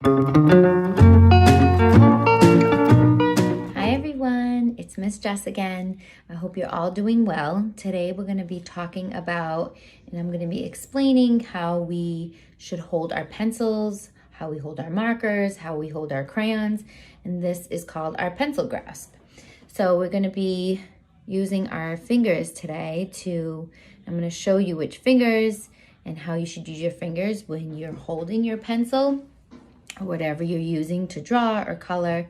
Hi everyone, it's Miss Jess again. I hope you're all doing well. Today we're going to be talking about, and I'm going to be explaining how we should hold our pencils, how we hold our markers, how we hold our crayons, and this is called our pencil grasp. So we're going to be using our fingers today I'm going to show you which fingers and how you should use your fingers when you're holding your pencil or whatever you're using to draw or color.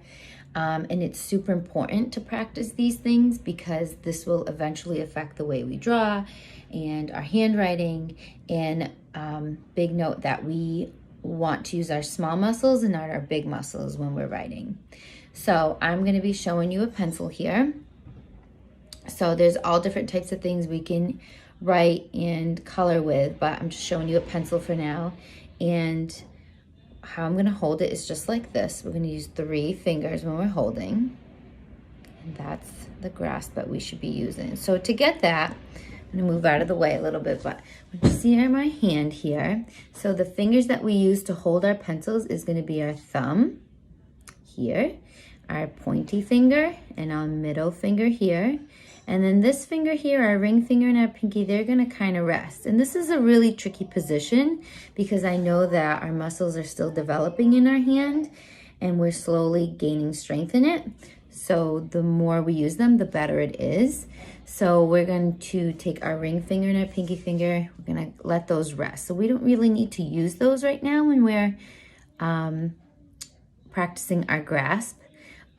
And it's super important to practice these things because this will eventually affect the way we draw and our handwriting. And big note that we want to use our small muscles and not our big muscles when we're writing. So I'm going to be showing you a pencil here. So there's all different types of things we can write and color with, but I'm just showing you a pencil for now. And how I'm going to hold it is just like this. We're going to use 3 fingers when we're holding. And that's the grasp that we should be using. So to get that, I'm going to move out of the way a little bit, but what you see in my hand here. So the fingers that we use to hold our pencils is going to be our thumb here, our pointy finger, and our middle finger here. And then this finger here, our ring finger and our pinky, they're gonna kind of rest. And this is a really tricky position because I know that our muscles are still developing in our hand and we're slowly gaining strength in it. So the more we use them, the better it is. So we're going to take our ring finger and our pinky finger, we're gonna let those rest. So we don't really need to use those right now when we're practicing our grasp.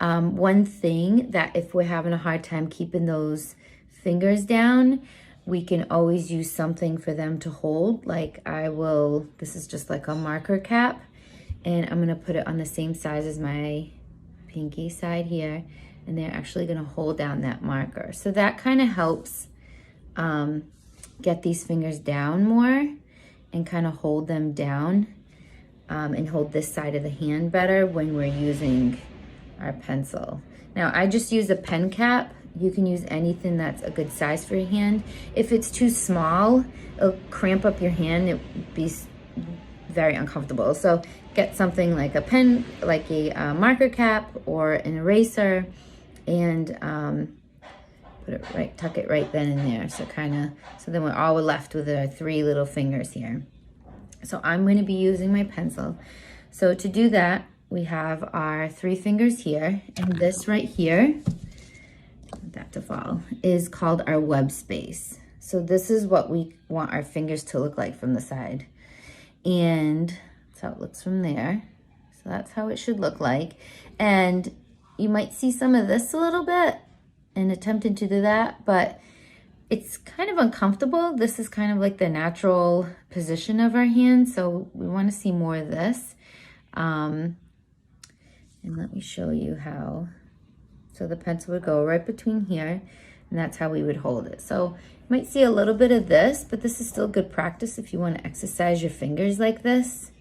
One thing that if we're having a hard time keeping those fingers down, we can always use something for them to hold. Like this is just like a marker cap, and I'm gonna put it on the same size as my pinky side here, and they're actually gonna hold down that marker. So that kind of helps get these fingers down more and kind of hold them down and hold this side of the hand better when we're using our pencil. Now I just use a pen cap. You can use anything that's a good size for your hand. If it's too small, it'll cramp up your hand. It'll be very uncomfortable. So get something like a pen, like a marker cap or an eraser, and tuck it right then and there. So then we're all left with our 3 little fingers here. So I'm going to be using my pencil. So to do that, we have our 3 fingers here, and this right here, that to fall, is called our web space. So this is what we want our fingers to look like from the side. And that's how it looks from there. So that's how it should look like. And you might see some of this a little bit in attempting to do that, but it's kind of uncomfortable. This is kind of like the natural position of our hand. So we want to see more of this. And let me show you how. So the pencil would go right between here, and that's how we would hold it. So you might see a little bit of this, but this is still good practice if you want to exercise your fingers like this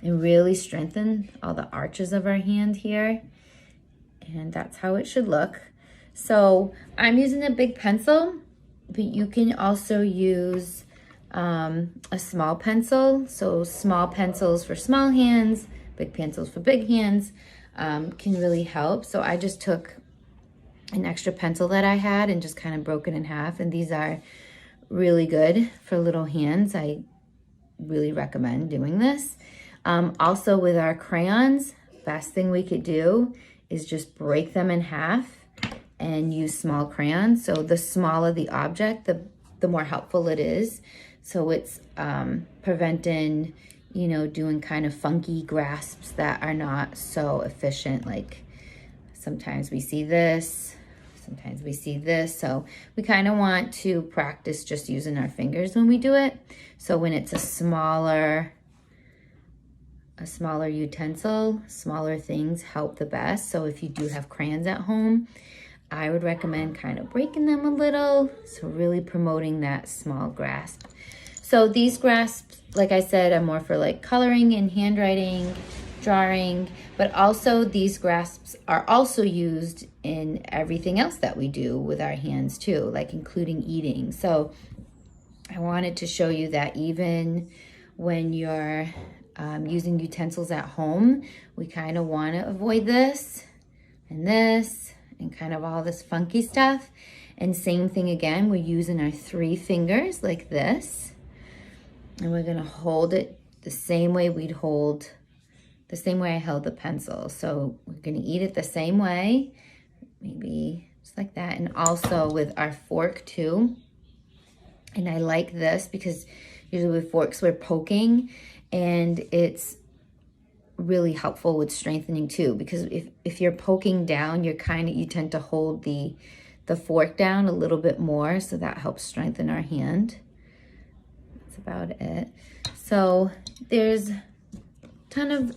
and really strengthen all the arches of our hand here. And that's how it should look. So I'm using a big pencil, but you can also use a small pencil. So small pencils for small hands, big pencils for big hands. Can really help. So I just took an extra pencil that I had and just kind of broke it in half, and these are really good for little hands. I really recommend doing this. Also with our crayons, best thing we could do is just break them in half and use small crayons. So the smaller the object, the more helpful it is. So it's preventing doing kind of funky grasps that are not so efficient. Like sometimes we see this, sometimes we see this. So we kind of want to practice just using our fingers when we do it. So when it's a smaller utensil, smaller things help the best. So if you do have crayons at home, I would recommend kind of breaking them a little. So really promoting that small grasp. So these grasps, like I said, are more for like coloring and handwriting, drawing, but also these grasps are also used in everything else that we do with our hands too, like including eating. So I wanted to show you that even when you're using utensils at home, we kind of want to avoid this and kind of all this funky stuff. And same thing again, we're using our 3 fingers like this. And we're gonna hold it the same way the same way I held the pencil. So we're gonna eat it the same way, maybe just like that. And also with our fork too. And I like this because usually with forks we're poking, and it's really helpful with strengthening too, because if you're poking down, you tend to hold the fork down a little bit more, so that helps strengthen our hand. That's about it. So there's a ton of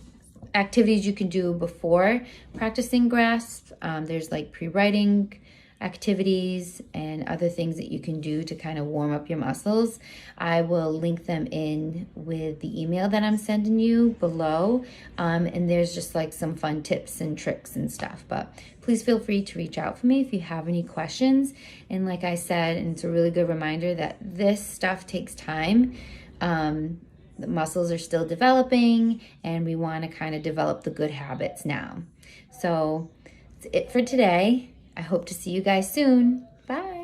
activities you can do before practicing grasp. There's like pre-writing activities and other things that you can do to kind of warm up your muscles. I will link them in with the email that I'm sending you below. And there's just like some fun tips and tricks and stuff, but please feel free to reach out for me if you have any questions. And like I said, and it's a really good reminder that this stuff takes time. The muscles are still developing, and we want to kind of develop the good habits now. So that's it for today. I hope to see you guys soon. Bye.